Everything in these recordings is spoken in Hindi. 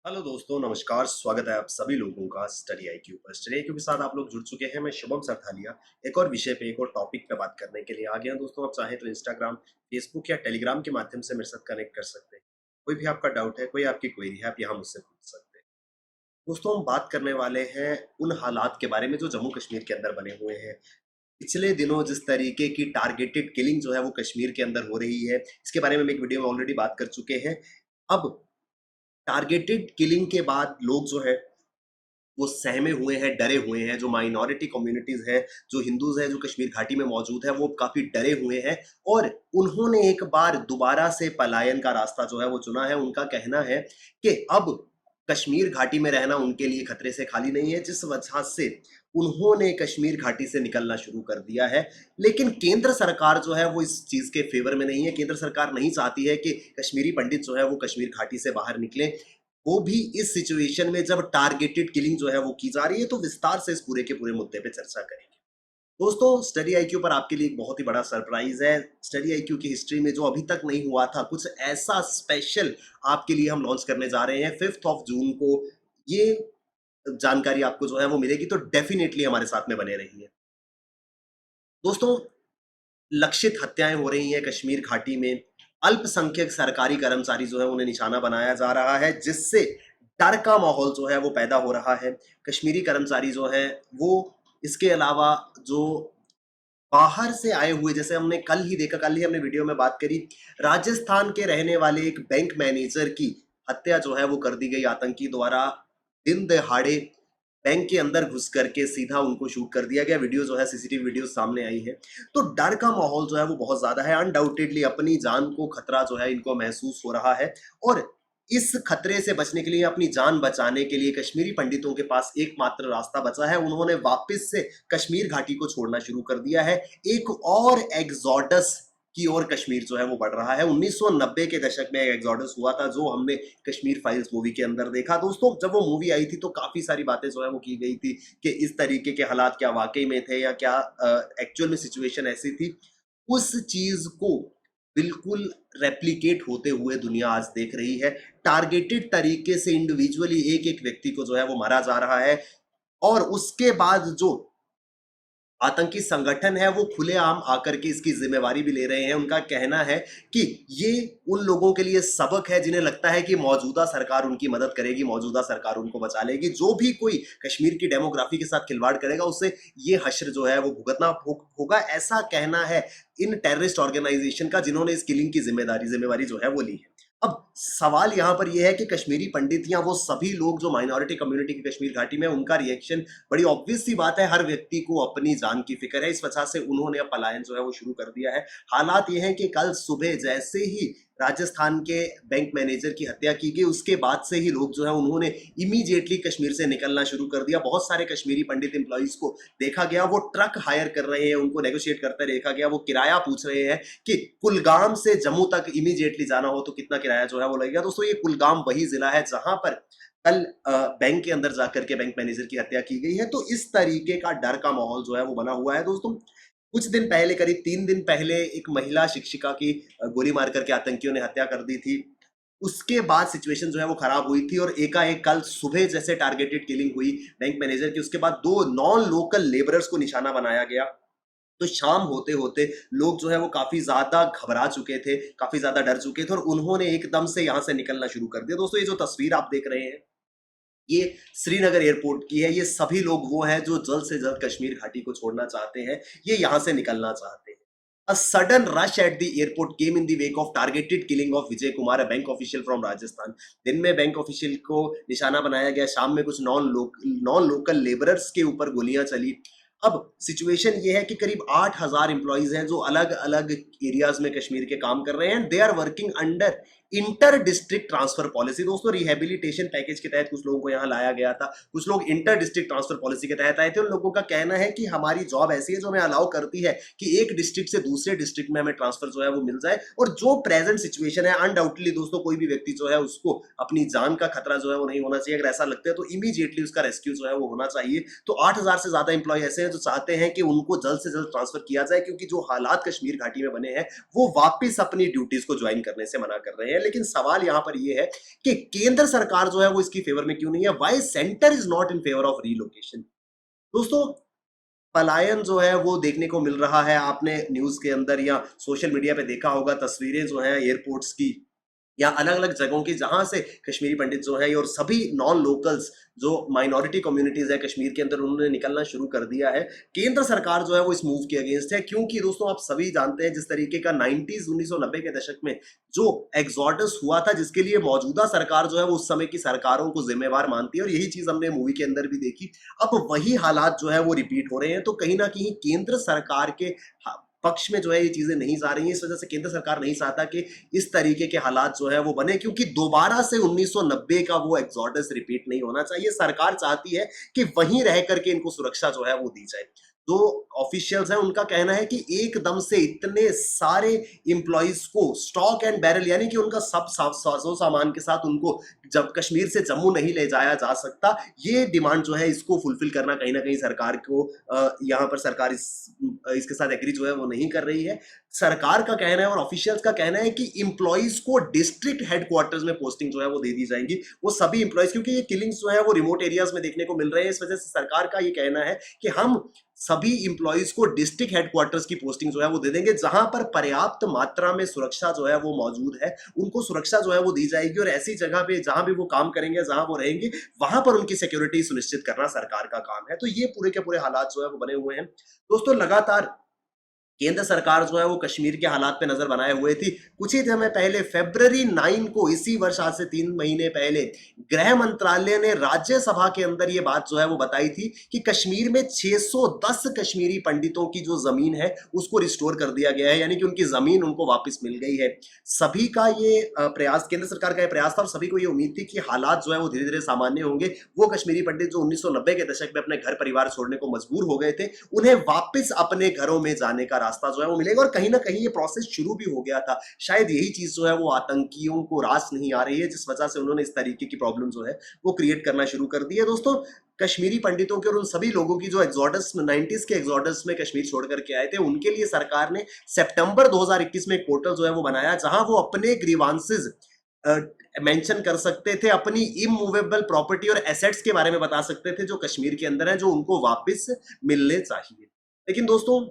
हेलो दोस्तों, नमस्कार। स्वागत है आप सभी लोगों का स्टडी आईक्यू पर। स्टडी आईक्यू के साथ आप लोग जुड़ चुके हैं। मैं शुभम सरथालिया एक और विषय पे, एक और टॉपिक पे बात करने के लिए आ गया। दोस्तों, आप चाहें तो इंस्टाग्राम, फेसबुक या टेलीग्राम के माध्यम से मेरे साथ कनेक्ट कर सकते हैं। कोई भी आपका डाउट है, कोई आपकी क्वेरी है, आप यहाँ मुझसे पूछ सकते हैं। दोस्तों, हम बात करने वाले हैं उन हालात के बारे में जो जम्मू कश्मीर के अंदर बने हुए हैं। पिछले दिनों जिस तरीके की टारगेटेड किलिंग जो है वो कश्मीर के अंदर हो रही है, इसके बारे में हम एक वीडियो में ऑलरेडी बात कर चुके हैं। अब टारगेटेड किलिंग के बाद लोग जो है वो सहमे हुए हैं, डरे हुए हैं। जो माइनॉरिटी कम्युनिटीज़ हैं, जो हिंदूज़ हैं, जो कश्मीर घाटी में मौजूद है, वो काफ़ी डरे हुए हैं और उन्होंने एक बार दोबारा से पलायन का रास्ता जो है वो चुना है। उनका कहना है कि अब कश्मीर घाटी में रहना उनके लिए खतरे से खाली नहीं है, जिस वजह से उन्होंने कश्मीर घाटी से निकलना शुरू कर दिया है। लेकिन केंद्र सरकार जो है वो इस चीज़ के फ़ेवर में नहीं है। केंद्र सरकार नहीं चाहती है कि कश्मीरी पंडित जो है वो कश्मीर घाटी से बाहर निकलें। वो भी इस सिचुएशन में जब टारगेटेड किलिंग जो है वो की जा रही है, तो विस्तार से इस पूरे के पूरे मुद्दे पे चर्चा करेंगे। दोस्तों, स्टडी आईक्यू पर आपके लिए एक बहुत ही बड़ा सरप्राइज है। स्टडी आईक्यू की हिस्ट्री में जो अभी तक नहीं हुआ था, कुछ ऐसा स्पेशल आपके लिए हम लॉन्च करने जा रहे हैं 5th ऑफ जून को। ये जानकारी आपको जो है वो मिलेगी, तो डेफिनेटली हमारे साथ में बने रहिए। दोस्तों, लक्षित हत्याएं हो रही हैं कश्मीर घाटी में। अल्पसंख्यक सरकारी कर्मचारी जो है उन्हें निशाना बनाया जा रहा है, जिससे डर का माहौल जो है वो पैदा हो रहा है। कश्मीरी कर्मचारी जो हैं वो इसके अलावा जो बाहर से आए हुए, जैसे हमने कल ही देखा, कल ही हमने वीडियो में बात करी, राजस्थान के रहने वाले एक बैंक मैनेजर की हत्या जो है वो कर दी गई आतंकी द्वारा। दिन दहाड़े बैंक के अंदर घुस करके सीधा उनको शूट कर दिया गया। वीडियो जो है, सीसीटीवी वीडियो सामने आई है। तो डर का माहौल जो है वो बहुत ज्यादा है। अनडाउटेडली अपनी जान को खतरा जो है इनको महसूस हो रहा है और इस खतरे से बचने के लिए, अपनी जान बचाने के लिए कश्मीरी पंडितों के पास एकमात्र रास्ता बचा है। उन्होंने वापस से कश्मीर घाटी को छोड़ना शुरू कर दिया है। एक और एग्जॉडस की ओर कश्मीर जो है वो बढ़ रहा है। 1990 के दशक में एक एग्जॉडस हुआ था, जो हमने कश्मीर फाइल्स मूवी के अंदर देखा। दोस्तों, जब वो मूवी आई थी तो काफी सारी बातें जो है वो की गई थी कि इस तरीके के हालात क्या वाकई में थे या क्या एक्चुअल में सिचुएशन ऐसी थी। उस चीज को बिल्कुल रेप्लिकेट होते हुए दुनिया आज देख रही है। टारगेटेड तरीके से इंडिविजुअली एक एक व्यक्ति को जो है वो मारा जा रहा है और उसके बाद जो आतंकी संगठन है वो खुलेआम आकर के इसकी जिम्मेवारी भी ले रहे हैं। उनका कहना है कि ये उन लोगों के लिए सबक है जिन्हें लगता है कि मौजूदा सरकार उनकी मदद करेगी, मौजूदा सरकार उनको बचा लेगी। जो भी कोई कश्मीर की डेमोग्राफी के साथ खिलवाड़ करेगा, उससे ये हश्र जो है वो भुगतना होगा, ऐसा कहना है इन टेररिस्ट ऑर्गेनाइजेशन का, जिन्होंने इस किलिंग की जिम्मेवारी जो है वो ली है। अब सवाल यहाँ पर यह है कि कश्मीरी पंडित या वो सभी लोग जो माइनॉरिटी कम्युनिटी की कश्मीर घाटी में, उनका रिएक्शन बड़ी ऑब्वियस सी बात है। हर व्यक्ति को अपनी जान की फिक्र है, इस वजह से उन्होंने अब पलायन जो है वो शुरू कर दिया है। हालात ये हैं कि कल सुबह जैसे ही राजस्थान के बैंक मैनेजर की हत्या की गई, उसके बाद से ही लोग जो है उन्होंने इमीडिएटली कश्मीर से निकलना शुरू कर दिया। बहुत सारे कश्मीरी पंडित एम्प्लॉइज को देखा गया, वो ट्रक हायर कर रहे हैं, उनको नेगोशिएट करते देखा गया। वो किराया पूछ रहे हैं कि कुलगाम से जम्मू तक इमीडिएटली जाना हो तो कितना किराया जो है वो लगेगा। दोस्तों, ये कुलगाम वही जिला है जहां पर कल बैंक के अंदर जाकर के बैंक मैनेजर की हत्या की गई है। तो इस तरीके का डर का माहौल जो है वो बना हुआ है। दोस्तों, कुछ दिन पहले, करीब 3 दिन पहले, एक महिला शिक्षिका की गोली मार करके आतंकियों ने हत्या कर दी थी। उसके बाद सिचुएशन जो है वो खराब हुई थी और एकाएक कल सुबह जैसे टारगेटेड किलिंग हुई बैंक मैनेजर की, उसके बाद 2 नॉन लोकल लेबरर्स को निशाना बनाया गया। तो शाम होते होते लोग जो है वो काफी ज्यादा घबरा चुके थे, काफी ज्यादा डर चुके थे और उन्होंने एकदम से यहां से निकलना शुरू कर दिया। दोस्तों, ये जो तस्वीर आप देख रहे हैं, ये श्रीनगर एयरपोर्ट की है। ये सभी लोग वो हैं जो जल्द से जल्द कश्मीर घाटी को छोड़ना चाहते हैं, ये यहां से निकलना चाहते हैं। A sudden rush at the airport came in the wake of targeted killing of Vijay Kumar, a bank official from Rajasthan. दिन में बैंक ऑफिशियल को निशाना बनाया गया, शाम में कुछ नॉन लोकल लेबरर्स के ऊपर गोलियां चली। अब सिचुएशन ये है कि करीब 8,000 एम्प्लॉइज हैं जो अलग अलग एरियाज में कश्मीर के काम कर रहे हैं। They are working under inter district transfer policy. दोस्तों, रिहेबिलिटेशन पैकेज के तहत कुछ लोगों को यहाँ लाया गया था, कुछ लोग इंटर डिस्ट्रिक्ट ट्रांसफर पॉलिसी के तहत आए थे। उन लोगों का कहना है कि हमारी जॉब ऐसी है जो हमें अलाउ करती है कि एक डिस्ट्रिक्ट से दूसरे डिस्ट्रिक्ट में हमें ट्रांसफर जो है वो मिल जाए। और जो प्रेजेंट सिचुएशन है, अनडाउटली दोस्तों, कोई भी व्यक्ति जो है उसको अपनी जान का खतरा जो है वो नहीं होना चाहिए। अगर ऐसा लगता है तो इमीडिएटली उसका रेस्क्यू जो है वो होना चाहिए। तो 8,000 से ज्यादा एम्प्लॉय ऐसे हैं जो चाहते हैं कि उनको जल्द से जल्द ट्रांसफर किया जाए, क्योंकि जो हालात कश्मीर घाटी में बने हैं वो वापस अपनी ड्यूटीज को ज्वाइन करने से मना कर रहे हैं। लेकिन सवाल यहाँ पर ये है कि केंद्र सरकार जो है वो इसकी फेवर में क्यों नहीं है? Why centre is not in favour of relocation? दोस्तों, पलायन जो है वो देखने को मिल रहा है। आपने न्यूज़ के अंदर या सोशल मीडिया पे देखा होगा तस्वीरें जो हैं एयरपोर्ट्स की या अलग-अलग जगहों की, जहाँ से कश्मीरी पंडित जो हैं और सभी नॉन लोकल्स जो माइनॉरिटी कम्युनिटीज़ है कश्मीर के अंदर, उन्होंने निकलना शुरू कर दिया है। केंद्र सरकार जो है वो इस मूव के अगेंस्ट है, क्योंकि दोस्तों आप सभी जानते हैं जिस तरीके का 90s 1990 के दशक में जो एक्सोडस हुआ था, जिसके लिए मौजूदा सरकार जो है वो उस समय की सरकारों को जिम्मेवार मानती है, और यही चीज़ हमने मूवी के अंदर भी देखी। अब वही हालात जो है वो रिपीट हो रहे हैं, तो कहीं न कहीं केंद्र सरकार के ह पक्ष में जो है ये चीज़ें नहीं जा रही हैं। इस वजह से केंद्र सरकार नहीं चाहता कि इस तरीके के हालात जो है वो बने, क्योंकि दोबारा से 1990 का वो एक्सोडस रिपीट नहीं होना चाहिए। सरकार चाहती है कि वहीं रह करके इनको सुरक्षा जो है वो दी जाए। जो ऑफिशियल्स हैं उनका कहना है कि एकदम से इतने सारे एम्प्लॉइज को स्टॉक एंड बैरल, यानी कि उनका सब साजो सामान के साथ उनको जब कश्मीर से जम्मू नहीं ले जाया जा सकता, ये डिमांड जो है इसको फुलफिल करना कहीं ना कहीं सरकार को यहाँ पर सरकार इसके साथ एग्री जो है वो नहीं कर रही है। सरकार का कहना है और ऑफिशियल्स का कहना है कि इंप्लॉइज को डिस्ट्रिक्ट हेडक्वार्टर्स में पोस्टिंग जो है वो दे दी जाएगी, वो सभी इंप्लॉइज, क्योंकि ये किलिंग्स जो है वो रिमोट एरियाज में देखने को मिल रहे हैं। इस वजह से सरकार का ये कहना है कि हम सभी इंप्लॉइज को डिस्ट्रिक्ट हेडक्वार्टर्स की पोस्टिंग जो है वो दे देंगे, जहां पर पर्याप्त मात्रा में सुरक्षा जो है वो मौजूद है, उनको सुरक्षा जो है वो दी जाएगी, और ऐसी जगह पे जहां भी वो काम करेंगे, जहां वो रहेंगे, वहां पर उनकी सिक्योरिटी सुनिश्चित करना सरकार का काम है। तो ये पूरे के पूरे हालात जो है वो बने हुए हैं। दोस्तों, लगातार केंद्र सरकार जो है वो कश्मीर के हालात पे नजर बनाए हुए थी। कुछ ही समय पहले फरवरी 9 को, इसी वर्ष आज से 3 महीने पहले, गृह मंत्रालय ने राज्यसभा के अंदर ये बात जो है वो बताई थी कि कश्मीर में 610 कश्मीरी पंडितों की जो जमीन है उसको रिस्टोर कर दिया गया है, यानी कि उनकी जमीन उनको वापस मिल गई है। सभी का ये प्रयास, केंद्र सरकार का ये प्रयास था, और सभी को ये उम्मीद थी कि हालात जो है वो धीरे धीरे सामान्य होंगे। वो कश्मीरी पंडित जो 1990 के दशक में अपने घर परिवार छोड़ने को मजबूर हो गए थे, उन्हें वापस अपने घरों में जाने का रास्ता जो है वो मिलेगा, और कहीं ना कहीं ये प्रोसेस शुरू भी हो गया था। शायद यही चीज जो है वो आतंकियों को रास नहीं आ रही है, जिस वजह से उन्होंने इस तरीके की प्रॉब्लम जो है वो क्रिएट करना शुरू कर दी है। दोस्तों, कश्मीरी पंडितों के और उन सभी लोगों की जो एक्सोडस 90s के एक्सोडस में कश्मीर छोड़ करके आए थे, उनके लिए सरकार ने सितंबर 2021 में एक पोर्टल जो है वो बनाया, जहां वो अपने ग्रीवांसेस मेंशन कर सकते थे, अपनी इमूवेबल प्रॉपर्टी और एसेट्स के बारे में बता सकते थे जो कश्मीर के अंदर है, जो उनको वापस मिलने चाहिए। लेकिन दोस्तों,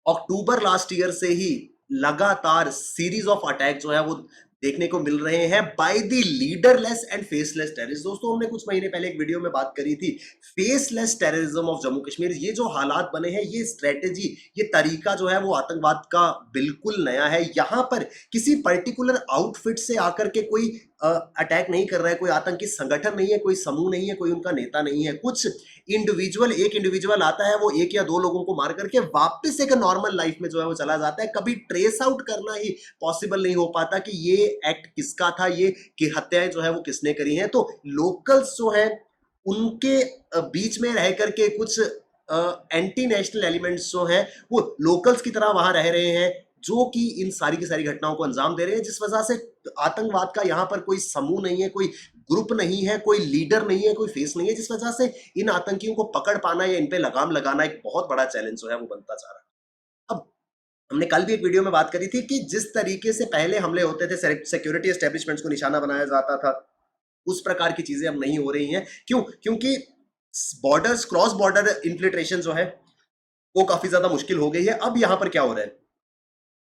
अक्टूबर लास्ट ईयर से ही लगातार सीरीज ऑफ अटैक जो है वो देखने को मिल रहे हैं by the leaderless and faceless terrorist. दोस्तों, हमने कुछ महीने पहले एक वीडियो में बात करी थी faceless terrorism of Jammu Kashmir. ये जो हालात बने हैं, ये स्ट्रेटेजी, ये तरीका जो है वो आतंकवाद का बिल्कुल नया है। यहां पर किसी पर्टिकुलर आउटफिट से आकर के कोई अटैक नहीं कर रहा है, कोई आतंकी संगठन नहीं है, कोई समूह नहीं है, कोई उनका नेता नहीं है। कुछ इंडिविजुअल, एक इंडिविजुअल आता है, वो एक या दो लोगों को मार करके वापस एक नॉर्मल लाइफ में जो है वो चला जाता है। कभी ट्रेस आउट करना ही पॉसिबल नहीं हो पाता कि ये एक्ट किसका था, ये कि हत्याएं जो है वो किसने करी हैं। तो लोकल्स जो है उनके बीच में रह करके कुछ एंटी नेशनल एलिमेंट्स जो हैं वो लोकल्स की तरह वहां रह रहे हैं, जो कि इन सारी की सारी घटनाओं को अंजाम दे रहे हैं, जिस वजह से आतंकवाद का यहाँ पर कोई समूह नहीं है, कोई ग्रुप नहीं है, कोई लीडर नहीं है, कोई फेस नहीं है, जिस वजह से इन आतंकियों को पकड़ पाना या इन पे लगाम लगाना एक बहुत बड़ा चैलेंज जो है वो बनता जा रहा है। अब हमने कल भी एक वीडियो में बात करी थी कि जिस तरीके से पहले हमले होते थे, सिक्योरिटी एस्टेब्लिशमेंट्स को निशाना बनाया जाता था, उस प्रकार की चीजें अब नहीं हो रही हैं। क्यों? क्योंकि बॉर्डर्स, क्रॉस बॉर्डर इन्फिल्ट्रेशन जो है वो काफी ज्यादा मुश्किल हो गई है। अब यहां पर क्या हो रहा है,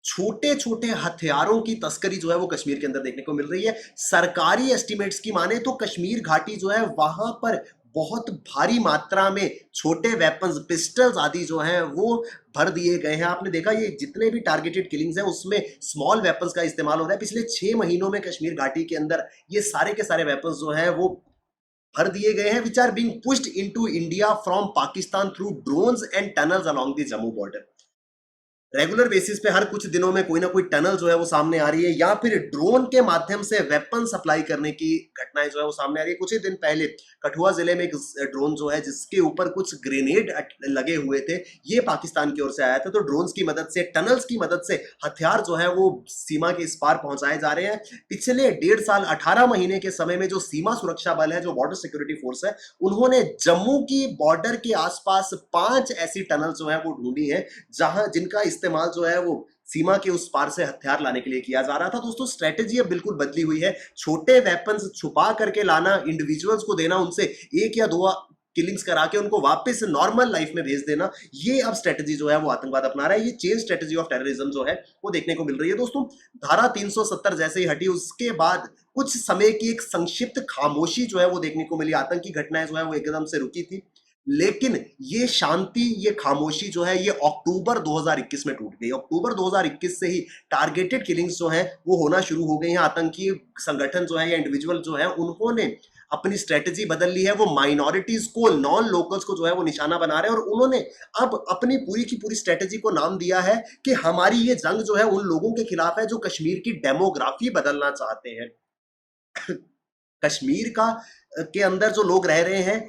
छोटे छोटे हथियारों की तस्करी जो है वो कश्मीर के अंदर देखने को मिल रही है। सरकारी एस्टिमेट्स की माने तो कश्मीर घाटी जो है वहां पर बहुत भारी मात्रा में छोटे वेपन्स, पिस्टल्स आदि जो हैं वो भर दिए गए हैं। आपने देखा ये जितने भी टारगेटेड किलिंग्स हैं उसमें स्मॉल वेपन्स का इस्तेमाल हो रहा है। पिछले 6 महीनों में कश्मीर घाटी के अंदर ये सारे के सारे वेपन्स जो हैं वो भर दिए गए हैं, which are being pushed into India from Pakistan through drones and tunnels along the Jammu border. Regular basis पे हर कुछ दिनों में कोई ना कोई टनल जो है वो सामने आ रही है, या फिर ड्रोन के माध्यम से वेपन सप्लाई करने की घटनाएं जो है वो सामने आ रही है। कुछ ही दिन पहले कठुआ जिले में एक ड्रोन जो है जिसके ऊपर कुछ ग्रेनेड लगे हुए थे, ये पाकिस्तान की ओर से आया था। तो ड्रोन्स की मदद से, टनल्स की मदद से हथियार जो है वो सीमा के इस पार पहुंचाए जा रहे हैं। पिछले 1.5 साल 18 महीने के समय में जो सीमा सुरक्षा बल है, जो बॉर्डर सिक्योरिटी फोर्स है, उन्होंने जम्मू की बॉर्डर के आसपास 5 ऐसी टनल जो है वो ढूंढी है, जहां जिनका इस्तेमाल जो है वो सीमा के उस पार से हथियार लाने के लिए किया जा रहा था। दोस्तों स्ट्रेटेजी अब बिल्कुल बदली हुई है। छोटे वेपन्स छुपा करके लाना, इंडिविजुअल्स को देना, उनसे एक या दो किलिंग्स करा के उनको वापस नॉर्मल लाइफ में भेज देना, ये अब स्ट्रेटेजी जो है वो आतंकवाद अपना रहा है। ये चेंज स्ट्रेटेजी ऑफ टेररिज्म जो है वो देखने को मिल रही है। दोस्तों धारा 370 जैसे ही हटी, उसके बाद कुछ समय की एक संक्षिप्त खामोशी जो है वो देखने को मिली। आतंकी घटनाएं जो है वो एकदम से रुकी थी, लेकिन ये शांति, ये खामोशी जो है ये अक्टूबर 2021 में टूट गई। अक्टूबर 2021 से ही टारगेटेड किलिंग्स जो हैं वो होना शुरू हो गई हैं। आतंकी संगठन जो है या इंडिविजुअल जो है उन्होंने अपनी स्ट्रेटेजी बदल ली है। वो माइनॉरिटीज को, नॉन लोकल्स को जो है वो निशाना बना रहे हैं, और उन्होंने अब अपनी पूरी की पूरी स्ट्रेटेजी को नाम दिया है कि हमारी ये जंग जो है उन लोगों के खिलाफ है जो कश्मीर की डेमोग्राफी बदलना चाहते हैं। कश्मीर का के अंदर जो लोग रह रहे हैं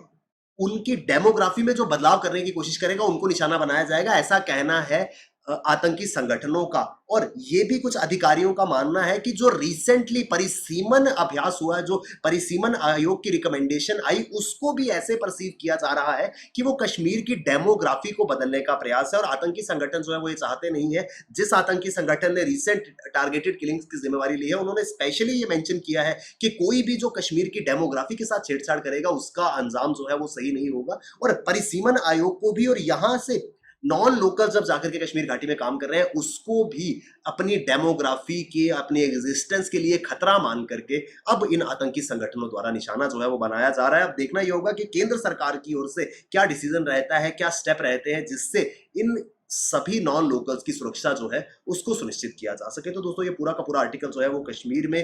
उनकी डेमोग्राफी में जो बदलाव करने की कोशिश करेगा उनको निशाना बनाया जाएगा, ऐसा कहना है आतंकी संगठनों का। और ये भी कुछ अधिकारियों का मानना है कि जो रिसेंटली परिसीमन अभ्यास हुआ है, जो परिसीमन आयोग की रिकमेंडेशन आई, उसको भी ऐसे परसीव किया जा रहा है कि वो कश्मीर की डेमोग्राफी को बदलने का प्रयास है। और आतंकी संगठन जो है वो ये चाहते नहीं है। जिस आतंकी संगठन ने रिसेंट टारगेटेड किलिंग्स की जिम्मेवारी ली है, उन्होंने स्पेशली ये मेंशन किया है कि कोई भी जो कश्मीर की डेमोग्राफी के साथ छेड़छाड़ करेगा उसका अंजाम जो है वो सही नहीं होगा। और परिसीमन आयोग को भी, और यहां से नॉन लोकल जब जाकर के कश्मीर घाटी में काम कर रहे हैं, उसको भी अपनी डेमोग्राफी के, अपनी एग्जिस्टेंस के लिए खतरा मान करके अब इन आतंकी संगठनों द्वारा निशाना जो है वो बनाया जा रहा है। अब देखना यह होगा कि केंद्र सरकार की ओर से क्या डिसीजन रहता है, क्या स्टेप रहते हैं जिससे इन सभी नॉन लोकल्स की सुरक्षा जो है उसको सुनिश्चित किया जा सके। तो दोस्तों ये पूरा का पूरा आर्टिकल जो है वो कश्मीर में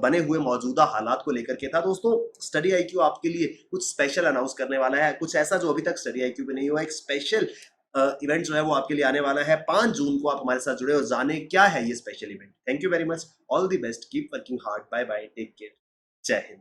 बने हुए मौजूदा हालात को लेकर के था। दोस्तों स्टडी आईक्यू आपके लिए कुछ स्पेशल अनाउंस करने वाला है, कुछ ऐसा जो अभी तक स्टडी आईक्यू पे नहीं हुआ। एक स्पेशल इवेंट जो है वो आपके लिए आने वाला है 5 जून को। आप हमारे साथ जुड़े और जाने क्या है ये special event. Thank you very much, all the best, keep working hard, bye bye, take care, Jai Hind.